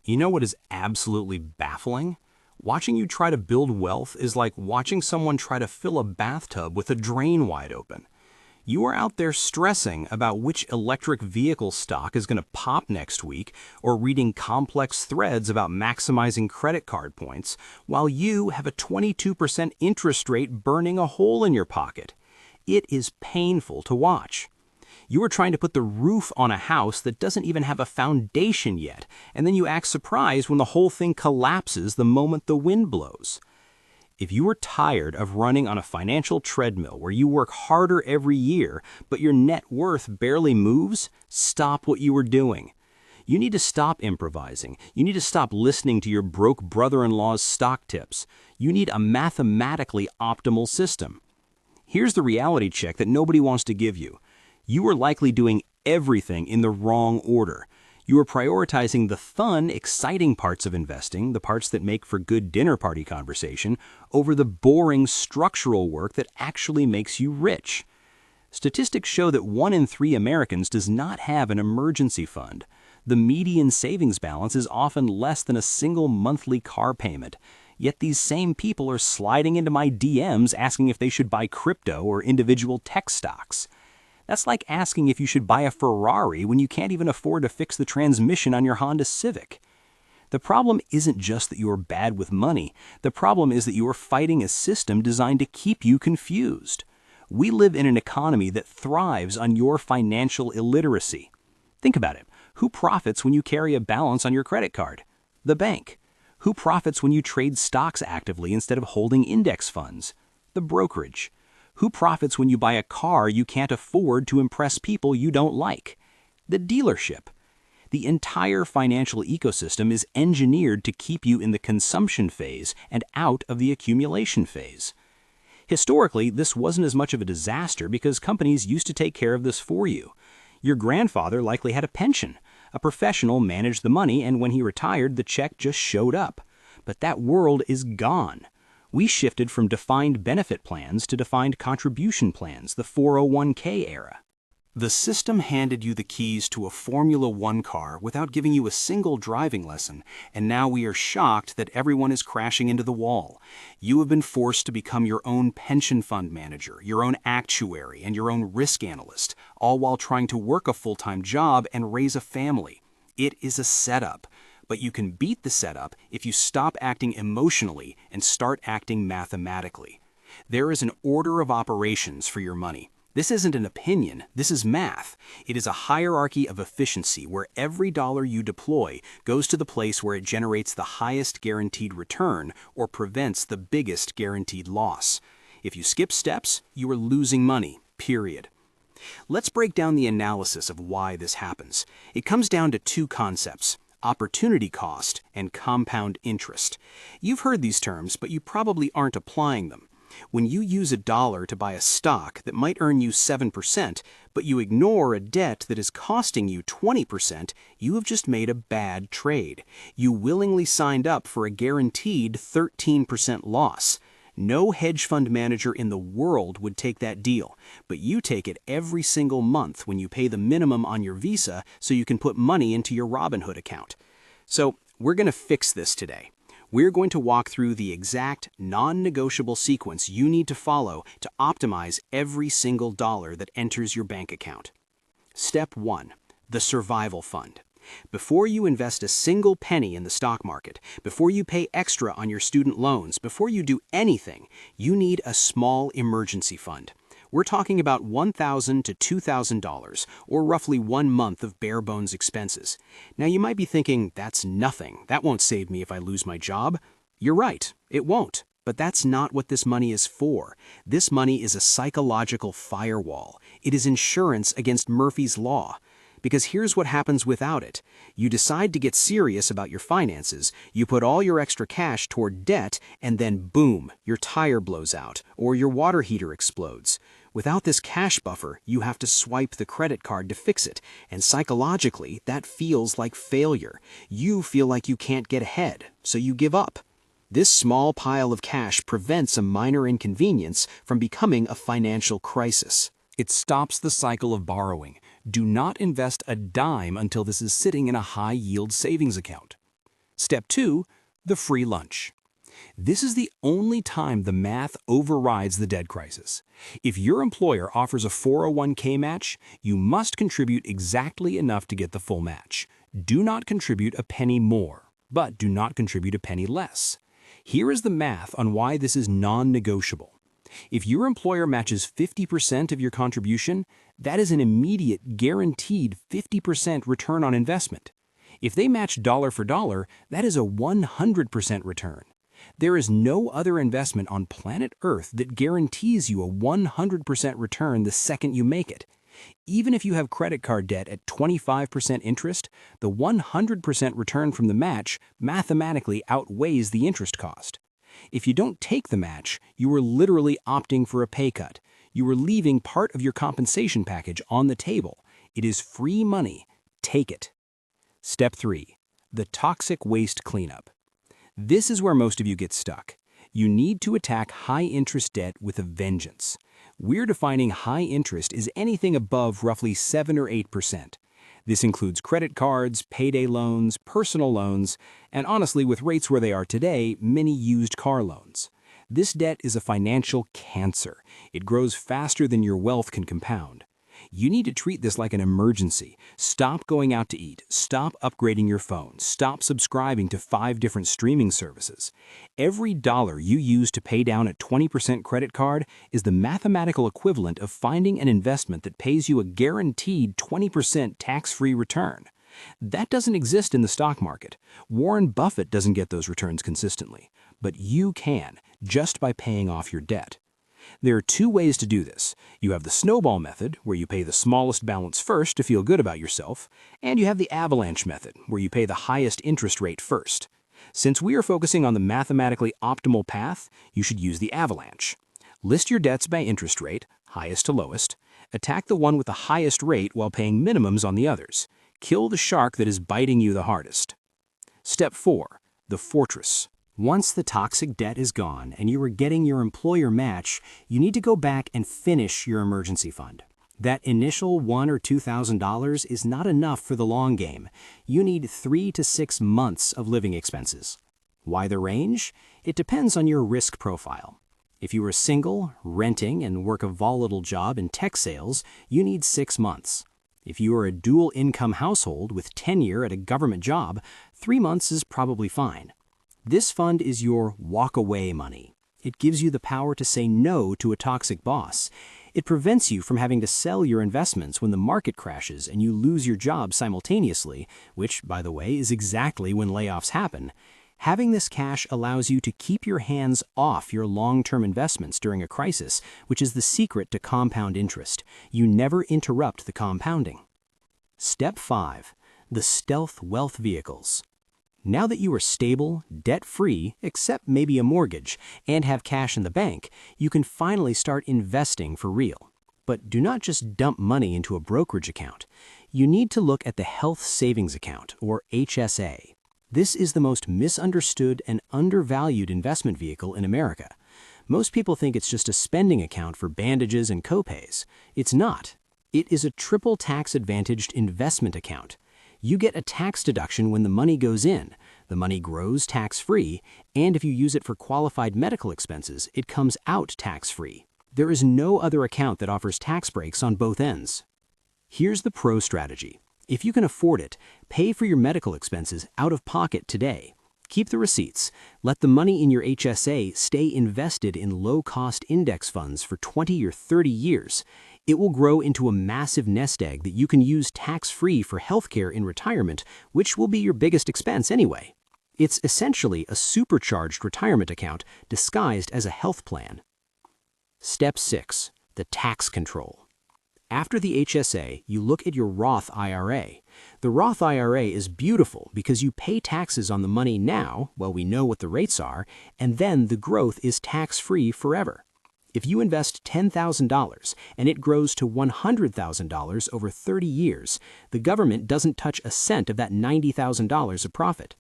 You know what is absolutely baffling? Watching you try to build wealth is like watching someone try to fill a bathtub with a drain wide open. You are out there stressing about which electric vehicle stock is going to pop next week or reading complex threads about maximizing credit card points while you have a 22% interest rate burning a hole in your pocket. It is painful to watch. You are trying to put the roof on a house that doesn't even have a foundation yet, and then you act surprised when the whole thing collapses the moment the wind blows. If you are tired of running on a financial treadmill where you work harder every year, but your net worth barely moves, stop what you are doing. You need to stop improvising. You need to stop listening to your broke brother-in-law's stock tips. You need a mathematically optimal system. Here's the reality check that nobody wants to give you. You are likely doing everything in the wrong order. You are prioritizing the fun, exciting parts of investing, the parts that make for good dinner party conversation, over the boring structural work that actually makes you rich. Statistics show that 1 in 3 Americans does not have an emergency fund. The median savings balance is often less than a single monthly car payment. Yet these same people are sliding into my DMs asking if they should buy crypto or individual tech stocks. That's like asking if you should buy a Ferrari when you can't even afford to fix the transmission on your Honda Civic. The problem isn't just that you are bad with money. The problem is that you are fighting a system designed to keep you confused. We live in an economy that thrives on your financial illiteracy. Think about it. Who profits when you carry a balance on your credit card? The bank. Who profits when you trade stocks actively instead of holding index funds? The brokerage. Who profits when you buy a car you can't afford to impress people you don't like? The dealership. The entire financial ecosystem is engineered to keep you in the consumption phase and out of the accumulation phase. Historically, this wasn't as much of a disaster because companies used to take care of this for you. Your grandfather likely had a pension. A professional managed the money, and when he retired, the check just showed up. But that world is gone. We shifted from defined benefit plans to defined contribution plans, the 401k era. The system handed you the keys to a Formula One car without giving you a single driving lesson, and now we are shocked that everyone is crashing into the wall. You have been forced to become your own pension fund manager, your own actuary, and your own risk analyst, all while trying to work a full-time job and raise a family. It is a setup. But you can beat the setup if you stop acting emotionally and start acting mathematically. There is an order of operations for your money. This isn't an opinion, this is math. It is a hierarchy of efficiency where every dollar you deploy goes to the place where it generates the highest guaranteed return or prevents the biggest guaranteed loss. If you skip steps, you are losing money, period. Let's break down the analysis of why this happens. It comes down to 2 concepts. Opportunity cost and compound interest. You've heard these terms, but you probably aren't applying them. When you use $1 to buy a stock that might earn you 7%, but you ignore a debt that is costing you 20%, you have just made a bad trade. You willingly signed up for a guaranteed 13% loss. No hedge fund manager in the world would take that deal, but you take it every single month when you pay the minimum on your Visa so you can put money into your Robinhood account. So we're going to fix this today. We're going to walk through the exact non-negotiable sequence you need to follow to optimize every single dollar that enters your bank account. Step 1. The Survival Fund. Before you invest a single penny in the stock market, before you pay extra on your student loans, before you do anything, you need a small emergency fund. We're talking about $1,000 to $2,000, or roughly 1 month of bare bones expenses. Now you might be thinking, that's nothing. That won't save me if I lose my job. You're right, it won't. But that's not what this money is for. This money is a psychological firewall. It is insurance against Murphy's Law. Because here's what happens without it. You decide to get serious about your finances, you put all your extra cash toward debt, and then boom, your tire blows out, or your water heater explodes. Without this cash buffer, you have to swipe the credit card to fix it, and psychologically, that feels like failure. You feel like you can't get ahead, so you give up. This small pile of cash prevents a minor inconvenience from becoming a financial crisis. It stops the cycle of borrowing. Do not invest a dime until this is sitting in a high-yield savings account. Step 2, the free lunch. This is the only time the math overrides the debt crisis. If your employer offers a 401k match, you must contribute exactly enough to get the full match. Do not contribute a penny more, but do not contribute a penny less. Here is the math on why this is non-negotiable. If your employer matches 50% of your contribution, that is an immediate, guaranteed 50% return on investment. If they match dollar for dollar, that is a 100% return. There is no other investment on planet Earth that guarantees you a 100% return the second you make it. Even if you have credit card debt at 25% interest, the 100% return from the match mathematically outweighs the interest cost. If you don't take the match, you are literally opting for a pay cut. You are leaving part of your compensation package on the table. It is free money. Take it. Step 3. The toxic waste cleanup. This is where most of you get stuck. You need to attack high-interest debt with a vengeance. We're defining high interest as anything above roughly 7 or 8%. This includes credit cards, payday loans, personal loans, and honestly, with rates where they are today, many used car loans. This debt is a financial cancer. It grows faster than your wealth can compound. You need to treat this like an emergency. Stop going out to eat. Stop upgrading your phone. Stop subscribing to 5 different streaming services. Every dollar you use to pay down a 20% credit card is the mathematical equivalent of finding an investment that pays you a guaranteed 20% tax-free return. That doesn't exist in the stock market. Warren Buffett doesn't get those returns consistently. But you can, just by paying off your debt. There are 2 ways to do this. You have the snowball method, where you pay the smallest balance first to feel good about yourself, and you have the avalanche method, where you pay the highest interest rate first. Since we are focusing on the mathematically optimal path, you should use the avalanche. List your debts by interest rate, highest to lowest. Attack the one with the highest rate while paying minimums on the others. Kill the shark that is biting you the hardest. Step 4. The fortress. Once the toxic debt is gone and you are getting your employer match, you need to go back and finish your emergency fund. That initial $1,000 or $2,000 is not enough for the long game. You need 3 to 6 months of living expenses. Why the range? It depends on your risk profile. If you are single, renting, and work a volatile job in tech sales, you need 6 months. If you are a dual-income household with tenure at a government job, 3 months is probably fine. This fund is your walk-away money. It gives you the power to say no to a toxic boss. It prevents you from having to sell your investments when the market crashes and you lose your job simultaneously, which, by the way, is exactly when layoffs happen. Having this cash allows you to keep your hands off your long-term investments during a crisis, which is the secret to compound interest. You never interrupt the compounding. Step 5. The stealth wealth vehicles. Now that you are stable, debt-free, except maybe a mortgage, and have cash in the bank, you can finally start investing for real. But do not just dump money into a brokerage account. You need to look at the Health Savings Account, or HSA. This is the most misunderstood and undervalued investment vehicle in America. Most people think it's just a spending account for bandages and copays. It's not. It is a triple tax-advantaged investment account. You get a tax deduction when the money goes in, the money grows tax-free, and if you use it for qualified medical expenses, it comes out tax-free. There is no other account that offers tax breaks on both ends. Here's the pro strategy. If you can afford it, pay for your medical expenses out of pocket today. Keep the receipts. Let the money in your HSA stay invested in low-cost index funds for 20 or 30 years. It will grow into a massive nest egg that you can use tax-free for healthcare in retirement, which will be your biggest expense anyway. It's essentially a supercharged retirement account disguised as a health plan. Step 6. The tax control. After the HSA, you look at your Roth IRA. The Roth IRA is beautiful because you pay taxes on the money now, while we know what the rates are, and then the growth is tax-free forever. If you invest $10,000 and it grows to $100,000 over 30 years, the government doesn't touch a cent of that $90,000 of profit.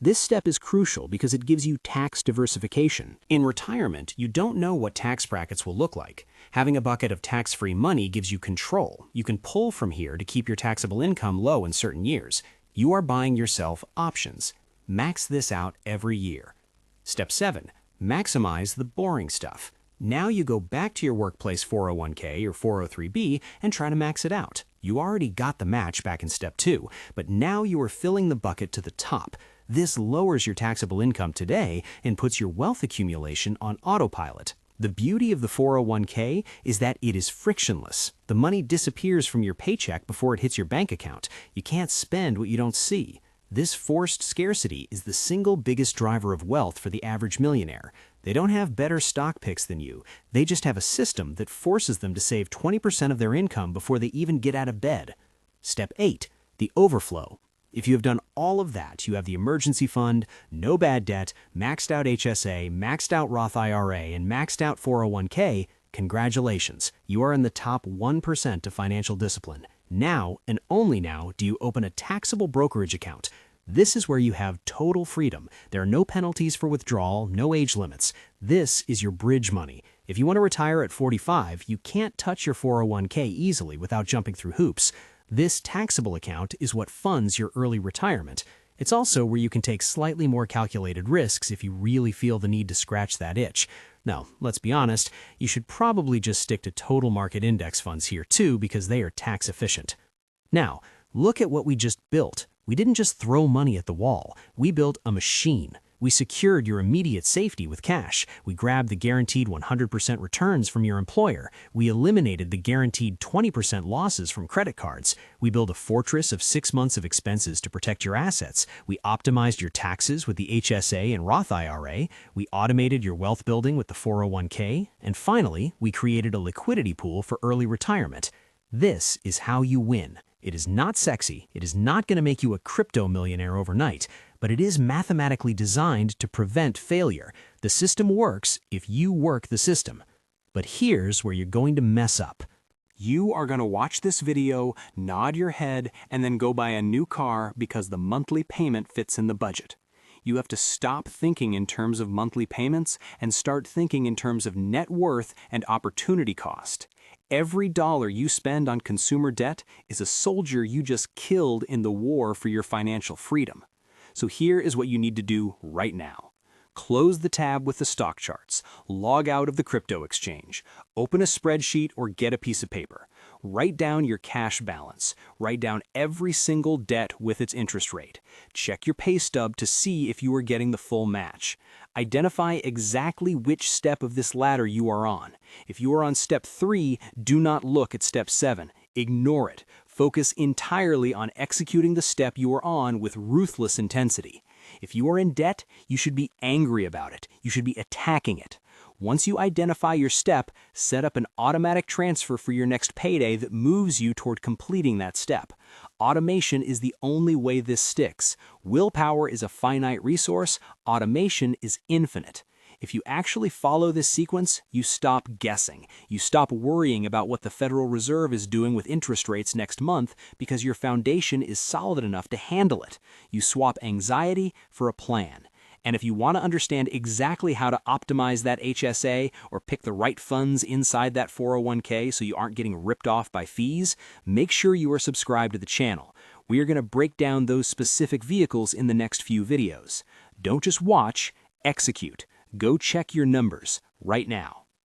This step is crucial because it gives you tax diversification. In retirement, you don't know what tax brackets will look like. Having a bucket of tax-free money gives you control. You can pull from here to keep your taxable income low in certain years. You are buying yourself options. Max this out every year. Step 7. Maximize the boring stuff. Now you go back to your workplace 401k or 403b and try to max it out. You already got the match back in step 2, but now you are filling the bucket to the top. This lowers your taxable income today and puts your wealth accumulation on autopilot. The beauty of the 401k is that it is frictionless. The money disappears from your paycheck before it hits your bank account. You can't spend what you don't see. This forced scarcity is the single biggest driver of wealth for the average millionaire. They don't have better stock picks than you. They just have a system that forces them to save 20% of their income before they even get out of bed. Step 8. The overflow. If you have done all of that, you have the emergency fund, no bad debt, maxed out HSA, maxed out Roth IRA, and maxed out 401k, congratulations. You are in the top 1% of financial discipline. Now, and only now, do you open a taxable brokerage account. This is where you have total freedom. There are no penalties for withdrawal, no age limits. This is your bridge money. If you want to retire at 45, you can't touch your 401k easily without jumping through hoops. This taxable account is what funds your early retirement. It's also where you can take slightly more calculated risks if you really feel the need to scratch that itch. Now, let's be honest, you should probably just stick to total market index funds here too because they are tax efficient. Now, look at what we just built. We didn't just throw money at the wall. We built a machine. We secured your immediate safety with cash. We grabbed the guaranteed 100% returns from your employer. We eliminated the guaranteed 20% losses from credit cards. We built a fortress of 6 months of expenses to protect your assets. We optimized your taxes with the HSA and Roth IRA. We automated your wealth building with the 401k. And finally, we created a liquidity pool for early retirement. This is how you win. It is not sexy. It is not going to make you a crypto millionaire overnight, but it is mathematically designed to prevent failure. The system works if you work the system. But here's where you're going to mess up. You are going to watch this video, nod your head, and then go buy a new car because the monthly payment fits in the budget. You have to stop thinking in terms of monthly payments and start thinking in terms of net worth and opportunity cost. Every dollar you spend on consumer debt is a soldier you just killed in the war for your financial freedom. So here is what you need to do right now. Close the tab with the stock charts, log out of the crypto exchange, open a spreadsheet or get a piece of paper. Write down your cash balance. Write down every single debt with its interest rate. Check your pay stub to see if you are getting the full match. Identify exactly which step of this ladder you are on. If you are on step 3, do not look at step 7. Ignore it. Focus entirely on executing the step you are on with ruthless intensity. If you are in debt, you should be angry about it. You should be attacking it. Once you identify your step, set up an automatic transfer for your next payday that moves you toward completing that step. Automation is the only way this sticks. Willpower is a finite resource. Automation is infinite. If you actually follow this sequence, you stop guessing. You stop worrying about what the Federal Reserve is doing with interest rates next month because your foundation is solid enough to handle it. You swap anxiety for a plan. And if you want to understand exactly how to optimize that HSA or pick the right funds inside that 401k so you aren't getting ripped off by fees, make sure you are subscribed to the channel. We are going to break down those specific vehicles in the next few videos. Don't just watch, execute. Go check your numbers right now.